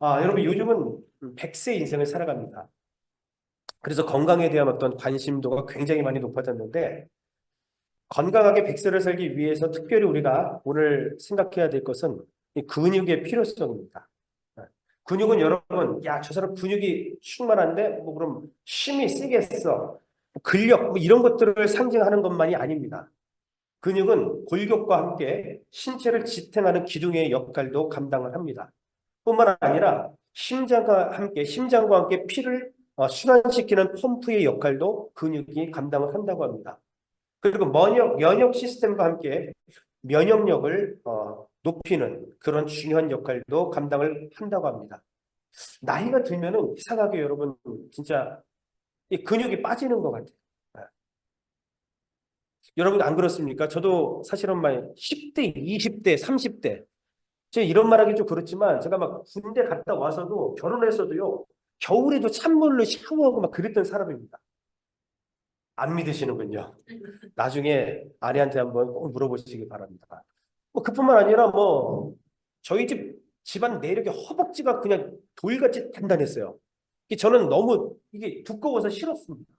여러분 요즘은 100세 인생을 살아갑니다. 그래서 건강에 대한 어떤 관심도가 굉장히 많이 높아졌는데 건강하게 100세를 살기 위해서 특별히 우리가 오늘 생각해야 될 것은 이 근육의 필요성입니다. 근육은 여러분, 야, 저 사람 근육이 충만한데 뭐 그럼 힘이 세겠어. 근력 뭐 이런 것들을 상징하는 것만이 아닙니다. 근육은 골격과 함께 신체를 지탱하는 기둥의 역할도 감당을 합니다. 뿐만 아니라 심장과 함께 피를 순환시키는 펌프의 역할도 근육이 감당을 한다고 합니다. 그리고 면역 시스템과 함께 면역력을 높이는 그런 중요한 역할도 감당을 한다고 합니다. 나이가 들면은 이상하게 여러분 진짜 이 근육이 빠지는 것 같아요. 네. 여러분 안 그렇습니까? 저도 사실은 막 10대, 20대, 30대 제가 이런 말하기 좀 그렇지만 제가 막 군대 갔다 와서도 결혼해서도요 겨울에도 찬물로 샤워하고 막 그랬던 사람입니다. 안 믿으시는군요. 나중에 아내한테 한번 꼭 물어보시기 바랍니다. 뭐 그뿐만 아니라 뭐 저희 집안 내력의 허벅지가 그냥 돌같이 단단했어요. 저는 너무 이게 두꺼워서 싫었습니다.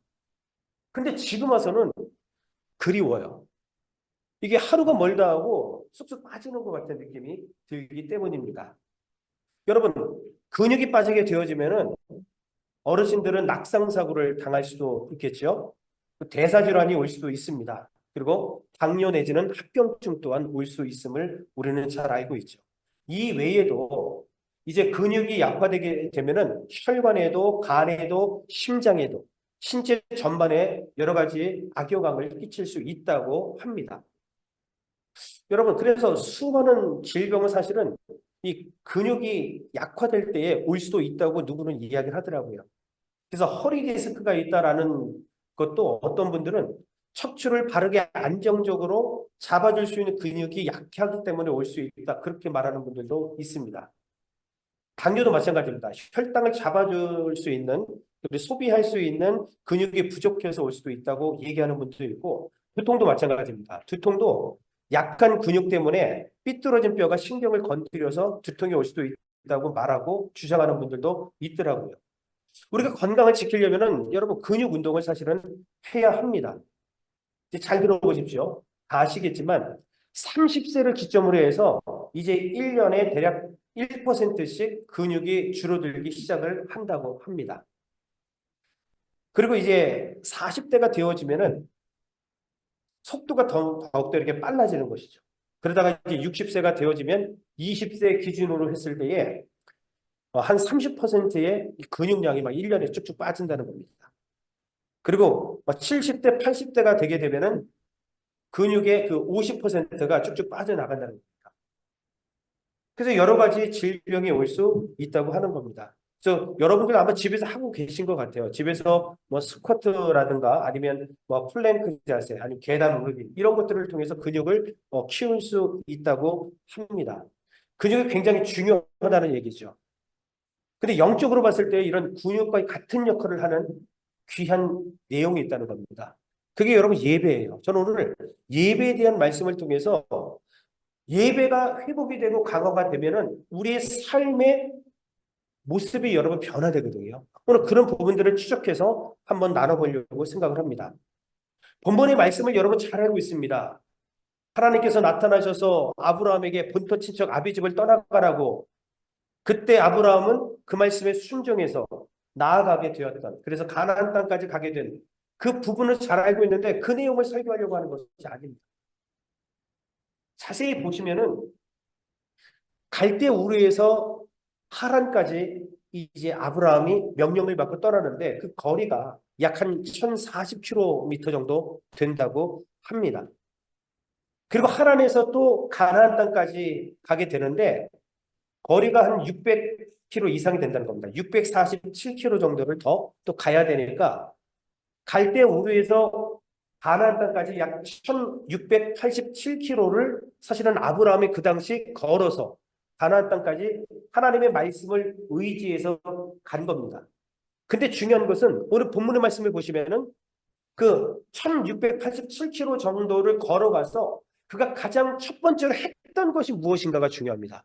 근데 지금 와서는 그리워요. 이게 하루가 멀다 하고 쑥쑥 빠지는 것 같은 느낌이 들기 때문입니다. 여러분, 근육이 빠지게 되어지면은 어르신들은 낙상사고를 당할 수도 있겠죠. 대사질환이 올 수도 있습니다. 그리고 당뇨 내지는 합병증 또한 올 수 있음을 우리는 잘 알고 있죠. 이 외에도 이제 근육이 약화되게 되면은 혈관에도 간에도 심장에도 신체 전반에 여러 가지 악영향을 끼칠 수 있다고 합니다. 여러분, 그래서 수많은 질병은 사실은 이 근육이 약화될 때에 올 수도 있다고 누구는 이야기를 하더라고요. 그래서 허리 디스크가 있다라는 것도 어떤 분들은 척추를 바르게 안정적으로 잡아줄 수 있는 근육이 약하기 때문에 올 수 있다. 그렇게 말하는 분들도 있습니다. 당뇨도 마찬가지입니다. 혈당을 잡아줄 수 있는, 그리고 소비할 수 있는 근육이 부족해서 올 수도 있다고 얘기하는 분도 있고, 두통도 마찬가지입니다. 두통도 약한 근육 때문에 삐뚤어진 뼈가 신경을 건드려서 두통이 올 수도 있다고 말하고 주장하는 분들도 있더라고요. 우리가 건강을 지키려면은 여러분 근육 운동을 사실은 해야 합니다. 이제 잘 들어보십시오. 다 아시겠지만 30세를 기점으로 해서 이제 1년에 대략 1%씩 근육이 줄어들기 시작을 한다고 합니다. 그리고 이제 40대가 되어지면은 속도가 더욱더 이렇게 빨라지는 것이죠. 그러다가 이제 60세가 되어지면 20세 기준으로 했을 때에 한 30%의 근육량이 막 1년에 쭉쭉 빠진다는 겁니다. 그리고 70대, 80대가 되게 되면은 근육의 그 50%가 쭉쭉 빠져나간다는 겁니다. 그래서 여러 가지 질병이 올 수 있다고 하는 겁니다. 그래서 여러분들 아마 집에서 하고 계신 것 같아요. 집에서 뭐 스쿼트라든가 아니면 뭐 플랭크 자세, 아니면 계단 오르기 이런 것들을 통해서 근육을 키울 수 있다고 합니다. 근육이 굉장히 중요하다는 얘기죠. 근데 영적으로 봤을 때 이런 근육과 같은 역할을 하는 귀한 내용이 있다는 겁니다. 그게 여러분 예배예요. 저는 오늘 예배에 대한 말씀을 통해서 예배가 회복이 되고 강화가 되면은 우리의 삶의 모습이 여러분 변화되거든요. 오늘 그런 부분들을 추적해서 한번 나눠보려고 생각을 합니다. 본문의 말씀을 여러분 잘 알고 있습니다. 하나님께서 나타나셔서 아브라함에게 본토 친척 아비집을 떠나가라고 그때 아브라함은 그 말씀에 순종해서 나아가게 되었던 그래서 가나안 땅까지 가게 된 그 부분을 잘 알고 있는데 그 내용을 설교하려고 하는 것이 아닙니다. 자세히 보시면은 갈대 우르에서 하란까지 이제 아브라함이 명령을 받고 떠나는데 그 거리가 약 한 1040km 정도 된다고 합니다. 그리고 하란에서 또 가나안 땅까지 가게 되는데 거리가 한 600km 이상이 된다는 겁니다. 647km 정도를 더 또 가야 되니까 갈대 우르에서 가나안 땅까지 약 1687km를 사실은 아브라함이 그 당시 걸어서 가나안 땅까지 하나님의 말씀을 의지해서 간 겁니다. 근데 중요한 것은 오늘 본문의 말씀을 보시면은 그 1687km 정도를 걸어가서 그가 가장 첫 번째로 했던 것이 무엇인가가 중요합니다.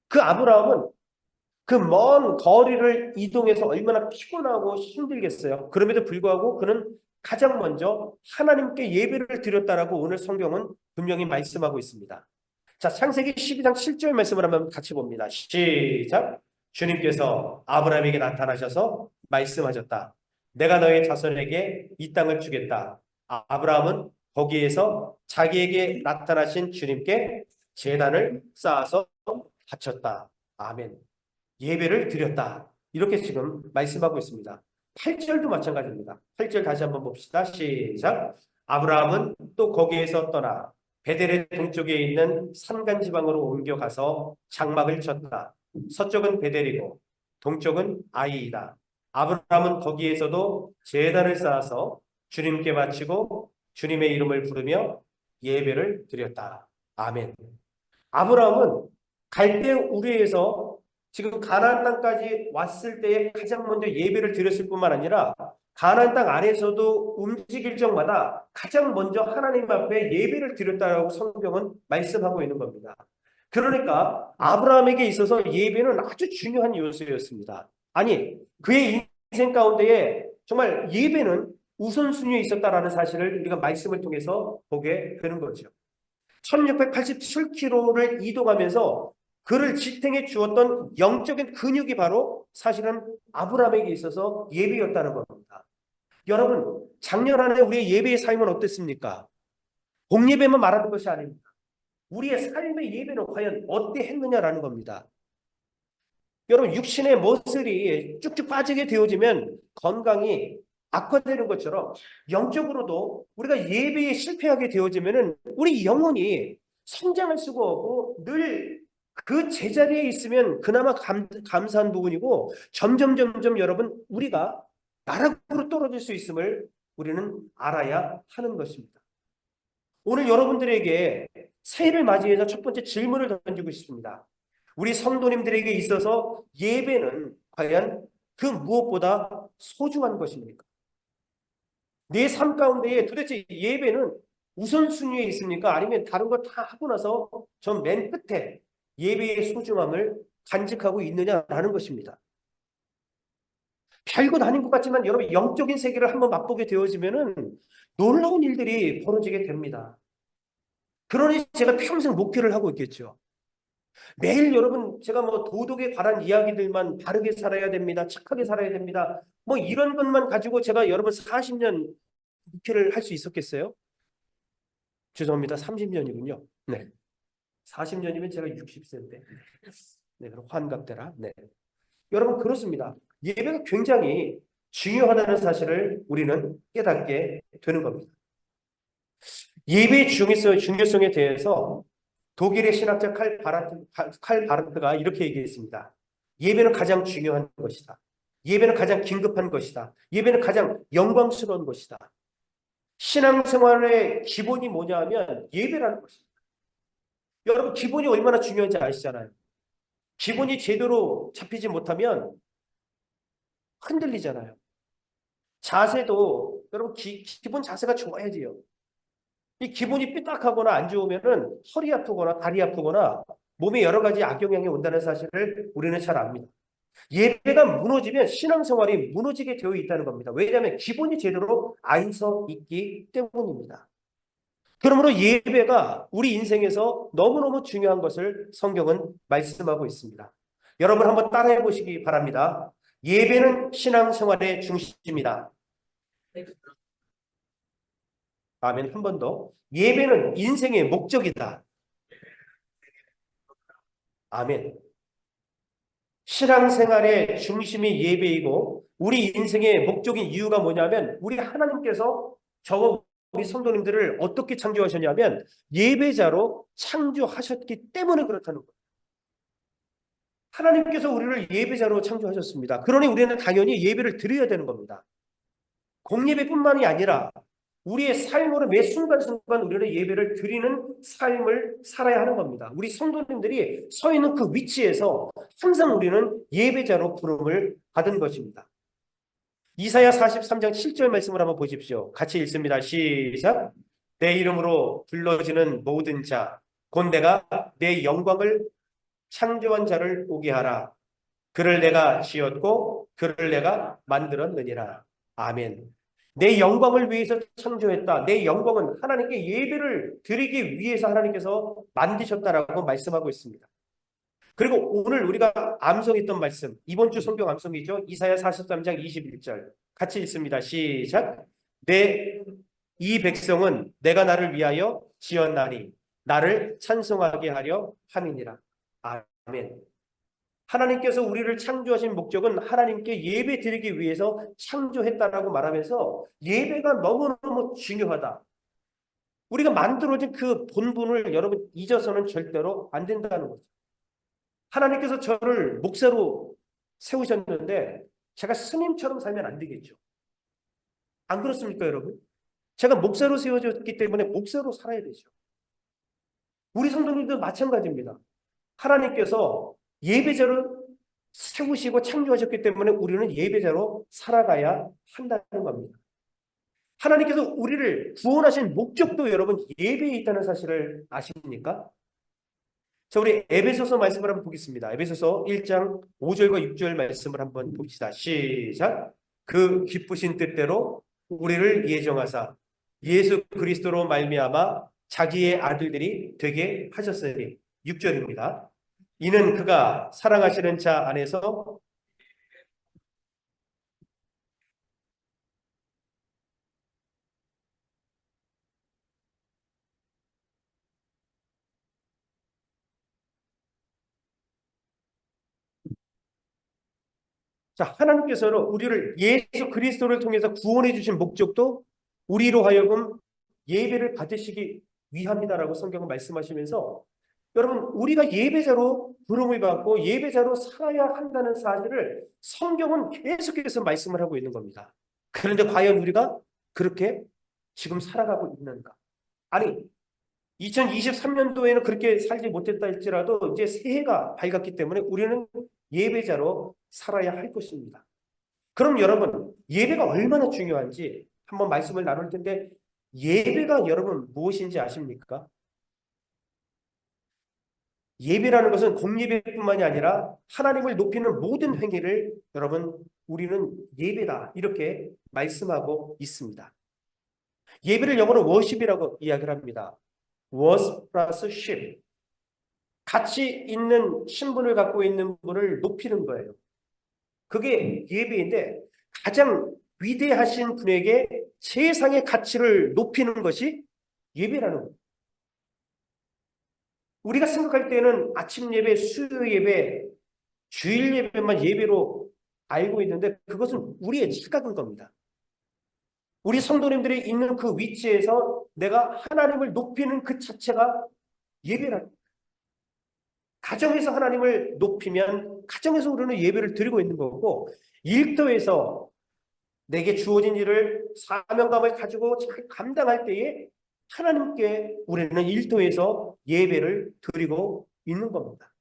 그 아브라함은 그 먼 거리를 이동해서 얼마나 피곤하고 힘들겠어요. 그럼에도 불구하고 그는 가장 먼저 하나님께 예배를 드렸다라고 오늘 성경은 분명히 말씀하고 있습니다. 자, 창세기 12장 7절 말씀을 한번 같이 봅니다. 시작. 주님께서 아브라함에게 나타나셔서 말씀하셨다. 내가 너의 자손에게 이 땅을 주겠다. 아브라함은 거기에서 자기에게 나타나신 주님께 제단을 쌓아서 바쳤다. 아멘. 예배를 드렸다. 이렇게 지금 말씀하고 있습니다. 8절도 마찬가지입니다. 8절 다시 한번 봅시다. 시작. 아브라함은 또 거기에서 떠나 베델의 동쪽에 있는 산간 지방으로 옮겨가서 장막을 쳤다. 서쪽은 베델이고 동쪽은 아이이다. 아브라함은 거기에서도 제단을 쌓아서 주님께 바치고 주님의 이름을 부르며 예배를 드렸다. 아멘. 아브라함은 갈대 우르에서 지금 가나안 땅까지 왔을 때에 가장 먼저 예배를 드렸을 뿐만 아니라 가나안 땅 안에서도 움직일 적마다 가장 먼저 하나님 앞에 예배를 드렸다라고 성경은 말씀하고 있는 겁니다. 그러니까 아브라함에게 있어서 예배는 아주 중요한 요소였습니다. 아니, 그의 인생 가운데에 정말 예배는 우선순위에 있었다라는 사실을 우리가 말씀을 통해서 보게 되는 거죠. 1687km를 이동하면서 그를 지탱해 주었던 영적인 근육이 바로 사실은 아브라함에게 있어서 예배였다는 겁니다. 여러분, 작년 한 해 우리의 예배의 삶은 어땠습니까? 복예배만 말하는 것이 아닙니다. 우리의 삶의 예배는 과연 어때했느냐라는 겁니다. 여러분, 육신의 머슬이 쭉쭉 빠지게 되어지면 건강이 악화되는 것처럼 영적으로도 우리가 예배에 실패하게 되어지면은 우리 영혼이 성장할 수가 없고 늘 그 제자리에 있으면 그나마 감사한 부분이고 점점 여러분 우리가 나락으로 떨어질 수 있음을 우리는 알아야 하는 것입니다. 오늘 여러분들에게 새해를 맞이해서 첫 번째 질문을 던지고 싶습니다. 우리 성도님들에게 있어서 예배는 과연 그 무엇보다 소중한 것입니까? 내 삶 가운데에 도대체 예배는 우선순위에 있습니까? 아니면 다른 거 다 하고 나서 전 맨 끝에 예배의 소중함을 간직하고 있느냐라는 것입니다. 별것 아닌 것 같지만 여러분 영적인 세계를 한번 맛보게 되어지면은 놀라운 일들이 벌어지게 됩니다. 그러니 제가 평생 목회를 하고 있겠죠. 매일 여러분 제가 뭐 도덕에 관한 이야기들만 바르게 살아야 됩니다. 착하게 살아야 됩니다. 뭐 이런 것만 가지고 제가 여러분 40년 목회를 할 수 있었겠어요? 죄송합니다. 30년이군요. 네. 40년이면 제가 60세인데. 네, 그럼 환갑되라. 네. 여러분 그렇습니다. 예배가 굉장히 중요하다는 사실을 우리는 깨닫게 되는 겁니다. 예배의 중요성에 대해서 독일의 신학자 칼 바르트가 이렇게 얘기했습니다. 예배는 가장 중요한 것이다. 예배는 가장 긴급한 것이다. 예배는 가장 영광스러운 것이다. 신앙생활의 기본이 뭐냐 하면 예배라는 것입니다. 여러분 기본이 얼마나 중요한지 아시잖아요. 기본이 제대로 잡히지 못하면 흔들리잖아요. 자세도 여러분 기본 자세가 좋아야 돼요. 이 기본이 삐딱하거나 안 좋으면은 허리 아프거나 다리 아프거나 몸에 여러 가지 악영향이 온다는 사실을 우리는 잘 압니다. 예배가 무너지면 신앙생활이 무너지게 되어 있다는 겁니다. 왜냐하면 기본이 제대로 안 서 있기 때문입니다. 그러므로 예배가 우리 인생에서 너무너무 중요한 것을 성경은 말씀하고 있습니다. 여러분 한번 따라해 보시기 바랍니다. 예배는 신앙생활의 중심이다. 아멘. 한 번 더. 예배는 인생의 목적이다. 아멘. 신앙생활의 중심이 예배이고 우리 인생의 목적인 이유가 뭐냐면 우리 하나님께서 저와 우리 성도님들을 어떻게 창조하셨냐면 예배자로 창조하셨기 때문에 그렇다는 거예요. 하나님께서 우리를 예배자로 창조하셨습니다. 그러니 우리는 당연히 예배를 드려야 되는 겁니다. 공예배뿐만이 아니라 우리의 삶으로 매 순간순간 우리는 예배를 드리는 삶을 살아야 하는 겁니다. 우리 성도님들이 서 있는 그 위치에서 항상 우리는 예배자로 부름을 받은 것입니다. 이사야 43장 7절 말씀을 한번 보십시오. 같이 읽습니다. 시작. 내 이름으로 불러지는 모든 자, 곧 내가 내 영광을 창조한 자를 오게 하라. 그를 내가 지었고 그를 내가 만들었느니라. 아멘. 내 영광을 위해서 창조했다. 내 영광은 하나님께 예배를 드리기 위해서 하나님께서 만드셨다라고 말씀하고 있습니다. 그리고 오늘 우리가 암송했던 말씀, 이번 주 성경 암송이죠. 이사야 43장 21절. 같이 읽습니다. 시작. 이 백성은 내가 나를 위하여 지었나니 나를 찬송하게 하려 함이니라. 아멘. 하나님께서 우리를 창조하신 목적은 하나님께 예배 드리기 위해서 창조했다라고 말하면서 예배가 너무너무 중요하다. 우리가 만들어진 그 본분을 여러분 잊어서는 절대로 안 된다는 거죠. 하나님께서 저를 목사로 세우셨는데 제가 스님처럼 살면 안 되겠죠. 안 그렇습니까, 여러분? 제가 목사로 세워졌기 때문에 목사로 살아야 되죠. 우리 성도님도 마찬가지입니다. 하나님께서 예배자를 세우시고 창조하셨기 때문에 우리는 예배자로 살아가야 한다는 겁니다. 하나님께서 우리를 구원하신 목적도 여러분 예배에 있다는 사실을 아십니까? 자, 우리 에베소서 말씀을 한번 보겠습니다. 에베소서 1장 5절과 6절 말씀을 한번 봅시다. 시작. 그 기쁘신 뜻대로 우리를 예정하사 예수 그리스도로 말미암아 자기의 아들들이 되게 하셨으니 6절입니다. 이는 그가 사랑하시는 자 안에서 자, 하나님께서는 우리를 예수 그리스도를 통해서 구원해 주신 목적도 우리로 하여금 예배를 받으시기 위함이다라고 성경은 말씀하시면서 여러분 우리가 예배자로 부름을 받고 예배자로 살아야 한다는 사실을 성경은 계속해서 말씀을 하고 있는 겁니다. 그런데 과연 우리가 그렇게 지금 살아가고 있는가? 아니 2023년도에는 그렇게 살지 못했다 할지라도 이제 새해가 밝았기 때문에 우리는 예배자로 살아야 할 것입니다. 그럼 여러분 예배가 얼마나 중요한지 한번 말씀을 나눌 텐데 예배가 여러분 무엇인지 아십니까? 예배라는 것은 공예배뿐만이 아니라 하나님을 높이는 모든 행위를 여러분 우리는 예배다 이렇게 말씀하고 있습니다. 예배를 영어로 워십이라고 이야기를 합니다. 워스 플러스 십. 가치 있는 신분을 갖고 있는 분을 높이는 거예요. 그게 예배인데 가장 위대하신 분에게 세상의 가치를 높이는 것이 예배라는 거예요. 우리가 생각할 때는 아침 예배, 수요 예배, 주일 예배만 예배로 알고 있는데 그것은 우리의 착각인 겁니다. 우리 성도님들이 있는 그 위치에서 내가 하나님을 높이는 그 자체가 예배라는 거예요. 가정에서 하나님을 높이면 가정에서 우리는 예배를 드리고 있는 거고 일터에서 내게 주어진 일을 사명감을 가지고 잘 감당할 때에 하나님께 우리는 일터에서 예배를 드리고 있는 겁니다.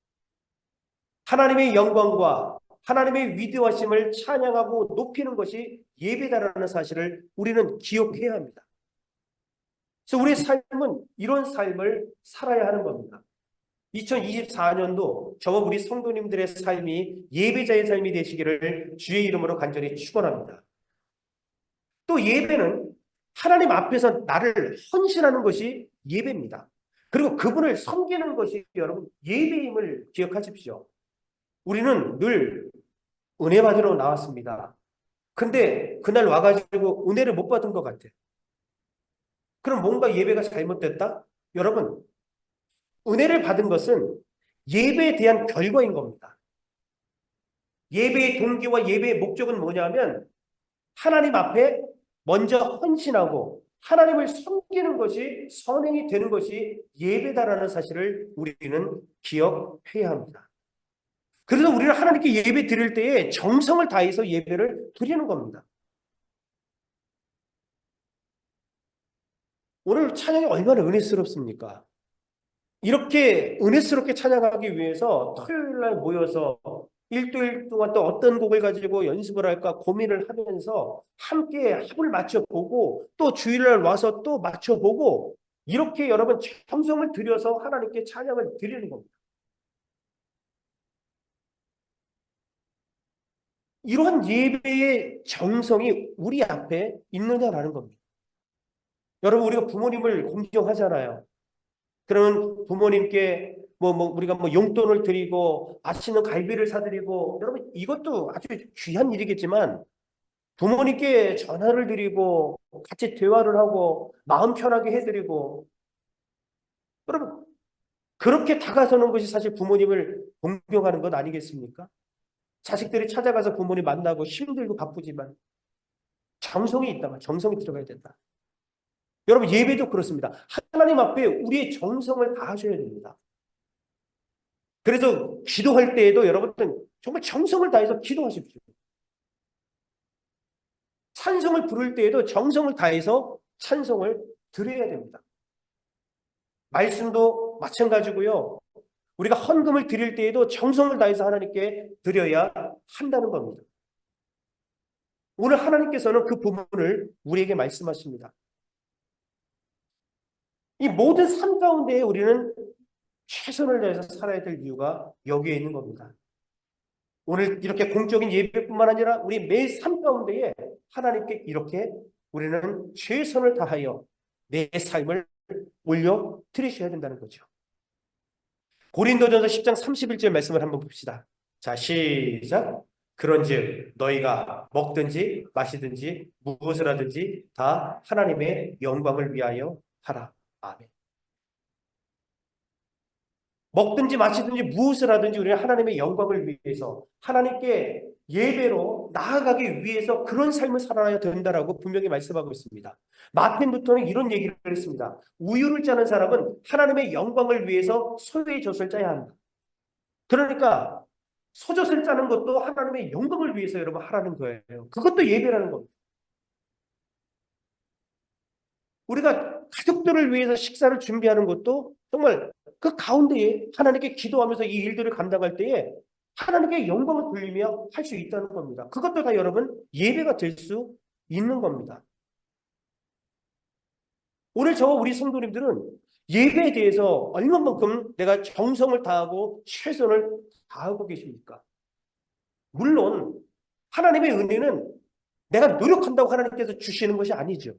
하나님의 영광과 하나님의 위대하심을 찬양하고 높이는 것이 예배다라는 사실을 우리는 기억해야 합니다. 그래서 우리의 삶은 이런 삶을 살아야 하는 겁니다. 2024년도 저와 우리 성도님들의 삶이 예배자의 삶이 되시기를 주의 이름으로 간절히 축원합니다. 또 예배는 하나님 앞에서 나를 헌신하는 것이 예배입니다. 그리고 그분을 섬기는 것이 여러분 예배임을 기억하십시오. 우리는 늘 은혜 받으러 나왔습니다. 근데 그날 와가지고 은혜를 못 받은 것 같아. 그럼 뭔가 예배가 잘못됐다? 여러분, 은혜를 받은 것은 예배에 대한 결과인 겁니다. 예배의 동기와 예배의 목적은 뭐냐면 하나님 앞에 먼저 헌신하고 하나님을 섬기는 것이 선행이 되는 것이 예배다라는 사실을 우리는 기억해야 합니다. 그래서 우리는 하나님께 예배 드릴 때에 정성을 다해서 예배를 드리는 겁니다. 오늘 찬양이 얼마나 은혜스럽습니까? 이렇게 은혜스럽게 찬양하기 위해서 토요일 날 모여서 일주일 동안 또 어떤 곡을 가지고 연습을 할까 고민을 하면서 함께 합을 맞춰보고 또 주일날 와서 또 맞춰보고 이렇게 여러분 정성을 들여서 하나님께 찬양을 드리는 겁니다. 이러한 예배의 정성이 우리 앞에 있느냐라는 겁니다. 여러분, 우리가 부모님을 공경하잖아요. 그러면 부모님께 우리가 용돈을 드리고 맛있는 갈비를 사드리고, 여러분, 이것도 아주 귀한 일이겠지만 부모님께 전화를 드리고 같이 대화를 하고 마음 편하게 해드리고, 여러분, 그렇게 다가서는 것이 사실 부모님을 공경하는 것 아니겠습니까? 자식들이 찾아가서 부모님 만나고 힘들고 바쁘지만 정성이 있다면 정성이 들어가야 된다. 여러분, 예배도 그렇습니다. 하나님 앞에 우리의 정성을 다하셔야 됩니다. 그래서 기도할 때에도 여러분들 정말 정성을 다해서 기도하십시오. 찬송을 부를 때에도 정성을 다해서 찬송을 드려야 됩니다. 말씀도 마찬가지고요. 우리가 헌금을 드릴 때에도 정성을 다해서 하나님께 드려야 한다는 겁니다. 오늘 하나님께서는 그 부분을 우리에게 말씀하십니다. 이 모든 삶 가운데 우리는 최선을 다해서 살아야 될 이유가 여기에 있는 겁니다. 오늘 이렇게 공적인 예배뿐만 아니라 우리 매 삶 가운데에 하나님께 이렇게 우리는 최선을 다하여 내 삶을 올려 드리셔야 된다는 거죠. 고린도전서 10장 31절 말씀을 한번 봅시다. 자, 시작. 그런즉 너희가 먹든지 마시든지 무엇을 하든지 다 하나님의 영광을 위하여 하라. 아멘. 먹든지 마시든지 무엇을 하든지 우리는 하나님의 영광을 위해서 하나님께 예배로 나아가기 위해서 그런 삶을 살아야 된다라고 분명히 말씀하고 있습니다. 마틴 루터는 이런 얘기를 했습니다. 우유를 짜는 사람은 하나님의 영광을 위해서 소의 젖을 짜야 한다. 그러니까 소젖을 짜는 것도 하나님의 영광을 위해서 여러분 하라는 거예요. 그것도 예배라는 겁니다. 우리가 가족들을 위해서 식사를 준비하는 것도 정말 그 가운데에 하나님께 기도하면서 이 일들을 감당할 때에 하나님께 영광을 돌리며 할 수 있다는 겁니다. 그것도 다 여러분 예배가 될 수 있는 겁니다. 오늘 저와 우리 성도님들은 예배에 대해서 얼마만큼 내가 정성을 다하고 최선을 다하고 계십니까? 물론 하나님의 은혜는 내가 노력한다고 하나님께서 주시는 것이 아니죠.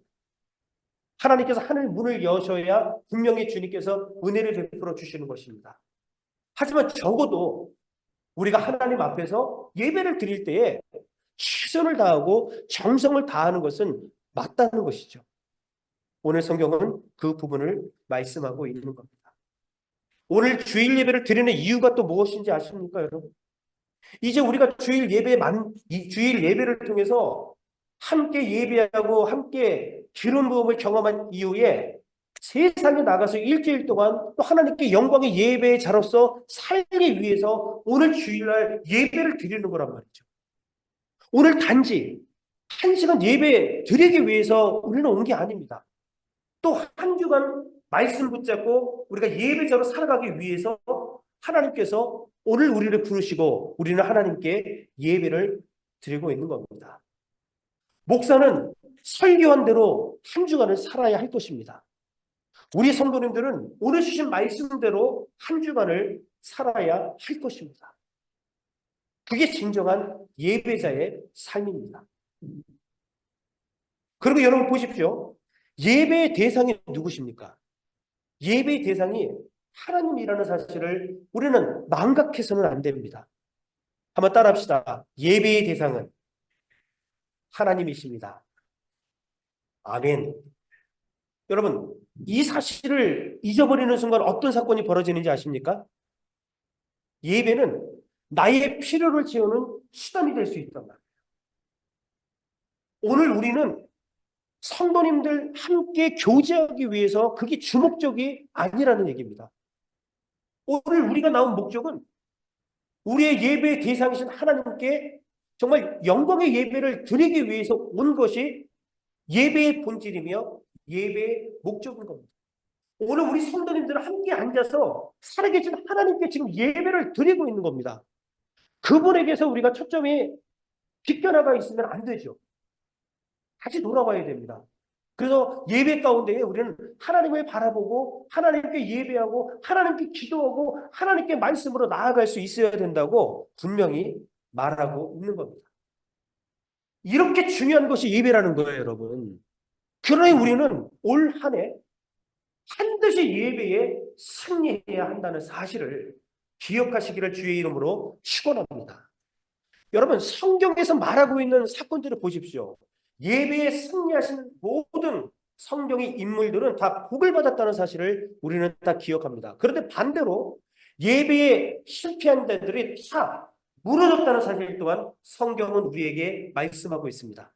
하나님께서 하늘 문을 여셔야 분명히 주님께서 은혜를 베풀어 주시는 것입니다. 하지만 적어도 우리가 하나님 앞에서 예배를 드릴 때에 최선을 다하고 정성을 다하는 것은 맞다는 것이죠. 오늘 성경은 그 부분을 말씀하고 있는 겁니다. 오늘 주일 예배를 드리는 이유가 또 무엇인지 아십니까, 여러분? 이제 우리가 주일 예배를 통해서 함께 예배하고 함께 기름 부음을 경험한 이후에 세상에 나가서 일주일 동안 또 하나님께 영광의 예배의 자로서 살기 위해서 오늘 주일날 예배를 드리는 거란 말이죠. 오늘 단지 한 시간 예배 드리기 위해서 우리는 온 게 아닙니다. 또 한 주간 말씀 붙잡고 우리가 예배자로 살아가기 위해서 하나님께서 오늘 우리를 부르시고 우리는 하나님께 예배를 드리고 있는 겁니다. 목사는 설교한 대로 한 주간을 살아야 할 것입니다. 우리 성도님들은 오늘 주신 말씀대로 한 주간을 살아야 할 것입니다. 그게 진정한 예배자의 삶입니다. 그리고 여러분 보십시오. 예배의 대상이 누구십니까? 예배의 대상이 하나님이라는 사실을 우리는 망각해서는 안 됩니다. 한번 따라합시다. 예배의 대상은 하나님이십니다. 아멘. 여러분, 이 사실을 잊어버리는 순간 어떤 사건이 벌어지는지 아십니까? 예배는 나의 필요를 채우는 수단이 될 수 있단 말이에요. 오늘 우리는 성도님들 함께 교제하기 위해서 그게 주목적이 아니라는 얘기입니다. 오늘 우리가 나온 목적은 우리의 예배의 대상이신 하나님께 정말 영광의 예배를 드리기 위해서 온 것이 예배의 본질이며 예배의 목적인 겁니다. 오늘 우리 성도님들은 함께 앉아서 살아계신 하나님께 지금 예배를 드리고 있는 겁니다. 그분에게서 우리가 초점이 비껴나가 있으면 안 되죠. 다시 돌아와야 됩니다. 그래서 예배 가운데에 우리는 하나님을 바라보고 하나님께 예배하고 하나님께 기도하고 하나님께 말씀으로 나아갈 수 있어야 된다고 분명히 말하고 있는 겁니다. 이렇게 중요한 것이 예배라는 거예요, 여러분. 그러니 우리는 올 한 해 반드시 예배에 승리해야 한다는 사실을 기억하시기를 주의 이름으로 축원합니다. 여러분, 성경에서 말하고 있는 사건들을 보십시오. 예배에 승리하신 모든 성경의 인물들은 다 복을 받았다는 사실을 우리는 다 기억합니다. 그런데 반대로 예배에 실패한 자들이 다 무너졌다는 사실 또한 성경은 우리에게 말씀하고 있습니다.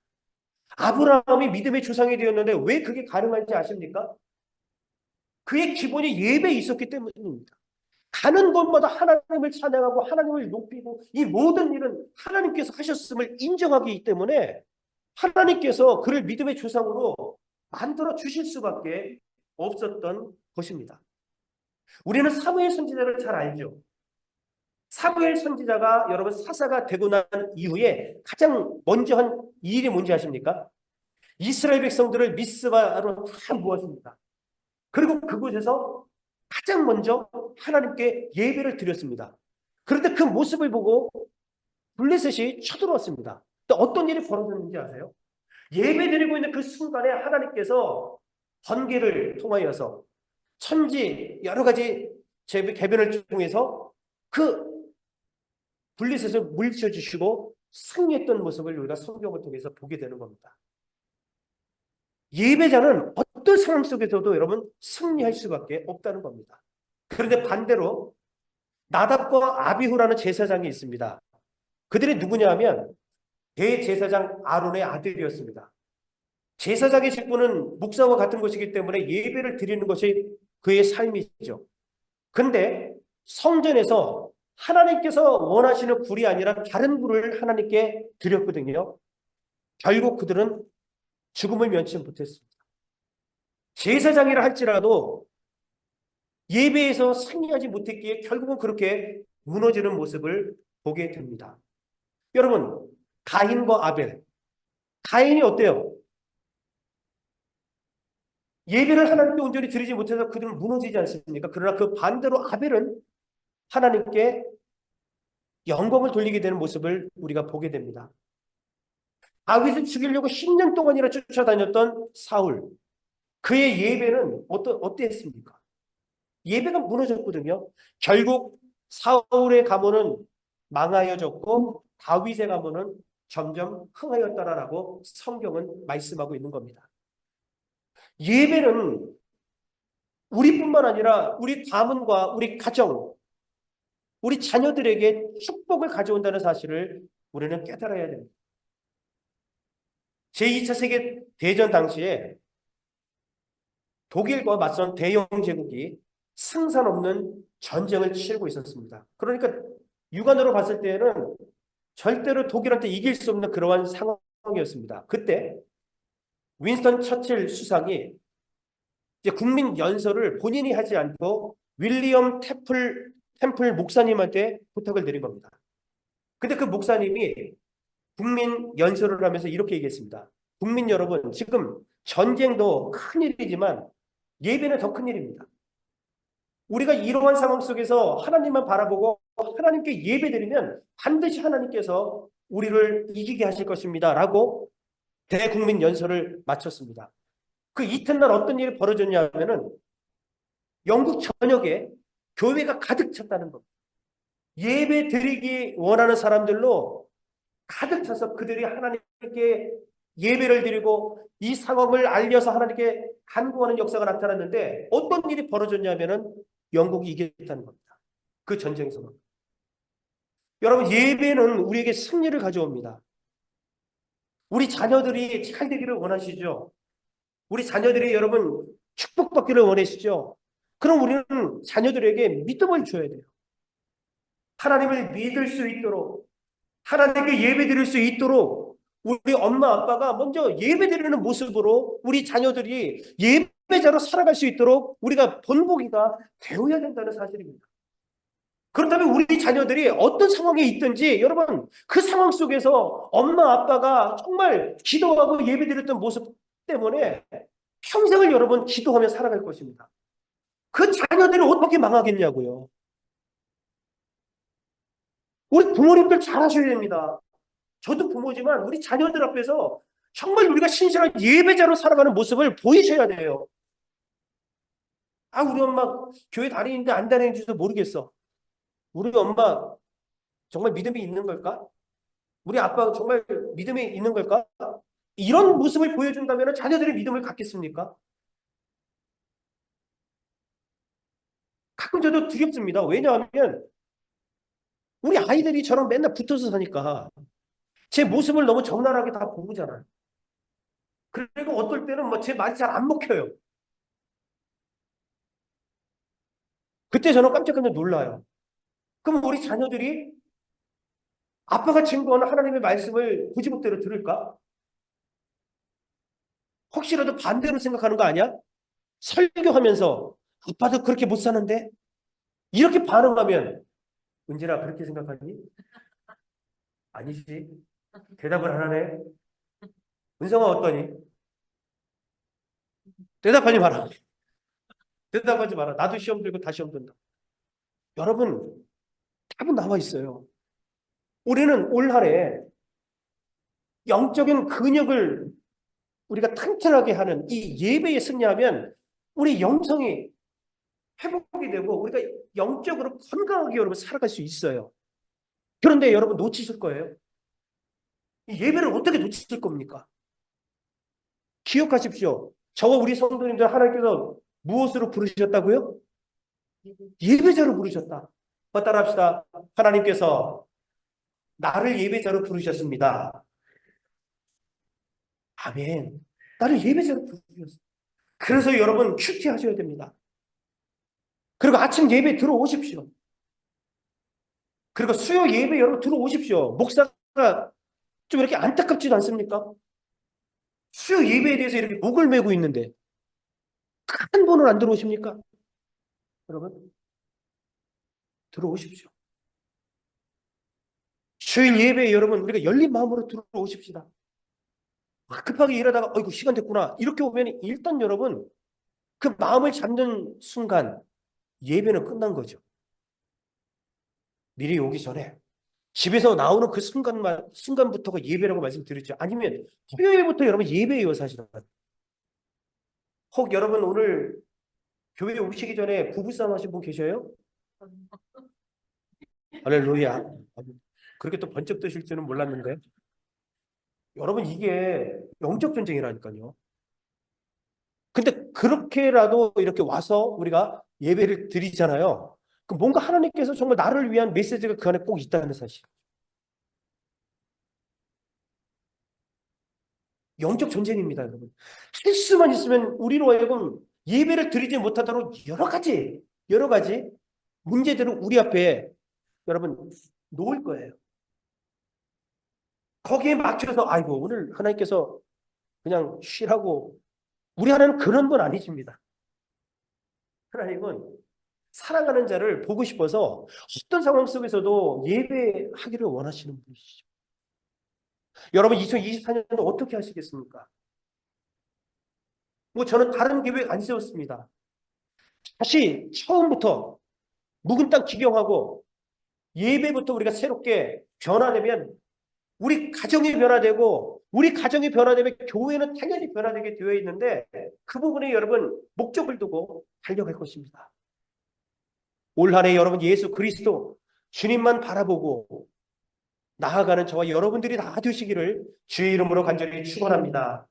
아브라함이 믿음의 조상이 되었는데 왜 그게 가능한지 아십니까? 그의 기본이 예배에 있었기 때문입니다. 가는 곳마다 하나님을 찬양하고 하나님을 높이고 이 모든 일은 하나님께서 하셨음을 인정하기 때문에 하나님께서 그를 믿음의 조상으로 만들어 주실 수밖에 없었던 것입니다. 우리는 사무엘 선지자를 잘 알죠. 사무엘 선지자가 여러분 사사가 되고 난 이후에 가장 먼저 한 일이 뭔지 아십니까? 이스라엘 백성들을 미스바로 다 모았습니다. 그리고 그곳에서 가장 먼저 하나님께 예배를 드렸습니다. 그런데 그 모습을 보고 블레셋이 쳐들어왔습니다. 또 어떤 일이 벌어졌는지 아세요? 예배 드리고 있는 그 순간에 하나님께서 번개를 통하여서 천지 여러 가지 개변을 통해서 그 블레셋을 물리쳐 주시고 승리했던 모습을 우리가 성경을 통해서 보게 되는 겁니다. 예배자는 어떤 상황 속에서도 여러분 승리할 수밖에 없다는 겁니다. 그런데 반대로 나답과 아비후라는 제사장이 있습니다. 그들이 누구냐 하면 대제사장 아론의 아들이었습니다. 제사장의 직분은 목사와 같은 것이기 때문에 예배를 드리는 것이 그의 삶이죠. 근데 성전에서 하나님께서 원하시는 불이 아니라 다른 불을 하나님께 드렸거든요. 결국 그들은 죽음을 면치 못했습니다. 제사장이라 할지라도 예배에서 승리하지 못했기에 결국은 그렇게 무너지는 모습을 보게 됩니다. 여러분, 가인과 아벨. 가인이 어때요? 예배를 하나님께 온전히 드리지 못해서 그들은 무너지지 않습니까? 그러나 그 반대로 아벨은 하나님께 영광을 돌리게 되는 모습을 우리가 보게 됩니다. 다윗을 죽이려고 10년 동안이나 쫓아다녔던 사울. 그의 예배는 어땠습니까? 예배가 무너졌거든요. 결국 사울의 가문은 망하여졌고 다윗의 가문은 점점 흥하였다라고 성경은 말씀하고 있는 겁니다. 예배는 우리뿐만 아니라 우리 가문과 우리 가정, 우리 자녀들에게 축복을 가져온다는 사실을 우리는 깨달아야 됩니다. 제2차 세계대전 당시에 독일과 맞선 대영 제국이 승산 없는 전쟁을 치르고 있었습니다. 그러니까 육안으로 봤을 때는 절대로 독일한테 이길 수 없는 그러한 상황이었습니다. 그때 윈스턴 처칠 수상이 이제 국민 연설을 본인이 하지 않고 윌리엄 템플 목사님한테 부탁을 드린 겁니다. 근데 그 목사님이 국민 연설을 하면서 이렇게 얘기했습니다. 국민 여러분, 지금 전쟁도 큰일이지만 예배는 더 큰일입니다. 우리가 이러한 상황 속에서 하나님만 바라보고 하나님께 예배드리면 반드시 하나님께서 우리를 이기게 하실 것입니다. 라고 대국민 연설을 마쳤습니다. 그 이튿날 어떤 일이 벌어졌냐 하면은 영국 전역에 교회가 가득 찼다는 겁니다. 예배 드리기 원하는 사람들로 가득 차서 그들이 하나님께 예배를 드리고 이 상황을 알려서 하나님께 간구하는 역사가 나타났는데 어떤 일이 벌어졌냐면은 영국이 이겼다는 겁니다. 그 전쟁에서. 여러분, 예배는 우리에게 승리를 가져옵니다. 우리 자녀들이 잘 되기를 원하시죠? 우리 자녀들이 여러분 축복받기를 원하시죠? 그럼 우리는 자녀들에게 믿음을 줘야 돼요. 하나님을 믿을 수 있도록, 하나님께 예배 드릴 수 있도록 우리 엄마 아빠가 먼저 예배 드리는 모습으로 우리 자녀들이 예배자로 살아갈 수 있도록 우리가 본보기가 되어야 된다는 사실입니다. 그렇다면 우리 자녀들이 어떤 상황에 있든지 여러분 그 상황 속에서 엄마 아빠가 정말 기도하고 예배드렸던 모습 때문에 평생을 여러분 기도하며 살아갈 것입니다. 그 자녀들이 어떻게 망하겠냐고요. 우리 부모님들 잘하셔야 됩니다. 저도 부모지만 우리 자녀들 앞에서 정말 우리가 신실한 예배자로 살아가는 모습을 보이셔야 돼요. 아, 우리 엄마 교회 다니는데 안 다니는지도 모르겠어. 우리 엄마 정말 믿음이 있는 걸까? 우리 아빠가 정말 믿음이 있는 걸까? 이런 모습을 보여준다면 자녀들이 믿음을 갖겠습니까? 가끔 저도 두렵습니다. 왜냐하면 우리 아이들이 저랑 맨날 붙어서 사니까 제 모습을 너무 적나라하게 다 보잖아요. 그리고 어떨 때는 뭐 제 말이 잘 안 먹혀요. 그때 저는 깜짝깜짝 놀라요. 그럼 우리 자녀들이 아빠가 증거하는 하나님의 말씀을 고지못대로 들을까? 혹시라도 반대로 생각하는 거 아니야? 설교하면서 아빠도 그렇게 못 사는데? 이렇게 반응하면 은진아 그렇게 생각하니? 아니지. 대답을 안 하네. 은성아 어떠니? 대답하지 마라. 대답하지 마라. 나도 시험 들고 다 시험 든다. 여러분 답은 나와 있어요. 우리는 올 한해 영적인 근육을 우리가 튼튼하게 하는 이 예배에 승리하면 우리 영성이 회복이 되고 우리가 영적으로 건강하게 여러분 살아갈 수 있어요. 그런데 여러분 놓치실 거예요. 이 예배를 어떻게 놓치실 겁니까? 기억하십시오. 저와 우리 성도님들 하나님께서 무엇으로 부르셨다고요? 예배자로 부르셨다. 따라합시다. 하나님께서 나를 예배자로 부르셨습니다. 아멘. 나를 예배자로 부르셨습니다. 그래서 여러분 큐티하셔야 됩니다. 그리고 아침 예배 들어오십시오. 그리고 수요 예배 여러분 들어오십시오. 목사가 좀 이렇게 안타깝지도 않습니까? 수요 예배에 대해서 이렇게 목을 메고 있는데 한 번은 안 들어오십니까? 여러분 들어오십시오. 주일 예배에 여러분 우리가 열린 마음으로 들어오십시다. 급하게 일하다가 어이구 시간 됐구나 이렇게 오면 일단 여러분 그 마음을 잡는 순간 예배는 끝난 거죠. 미리 오기 전에 집에서 나오는 그 순간부터가 예배라고 말씀드렸죠. 아니면 토요일부터 여러분 예배예요 사실은. 혹 여러분 오늘 교회 오시기 전에 부부싸움 하신 분 계셔요? 할렐루야. 그렇게 또 번쩍 드실 줄은 몰랐는데. 여러분 이게 영적 전쟁이라니까요. 근데 그렇게라도 이렇게 와서 우리가 예배를 드리잖아요. 그 뭔가 하나님께서 정말 나를 위한 메시지가 그 안에 꼭 있다는 사실. 영적 전쟁입니다, 여러분. 할 수만 있으면 우리로 하여금 예배를 드리지 못하도록 여러 가지 문제들을 우리 앞에 여러분 놓을 거예요. 거기에 맞춰서 아이고 오늘 하나님께서 그냥 쉬라고 우리 하나님은 그런 분 아니십니다. 하나님은 사랑하는 자를 보고 싶어서 어떤 상황 속에서도 예배하기를 원하시는 분이시죠. 여러분 2024년도 어떻게 하시겠습니까? 뭐 저는 다른 계획 안 세웠습니다. 다시 처음부터 묵은 땅 기경하고 예배부터 우리가 새롭게 변화되면 우리 가정이 변화되면 교회는 당연히 변화되게 되어 있는데 그 부분에 여러분 목적을 두고 달려갈 것입니다. 올 한해 여러분 예수 그리스도 주님만 바라보고 나아가는 저와 여러분들이 다 되시기를 주의 이름으로 간절히 축원합니다.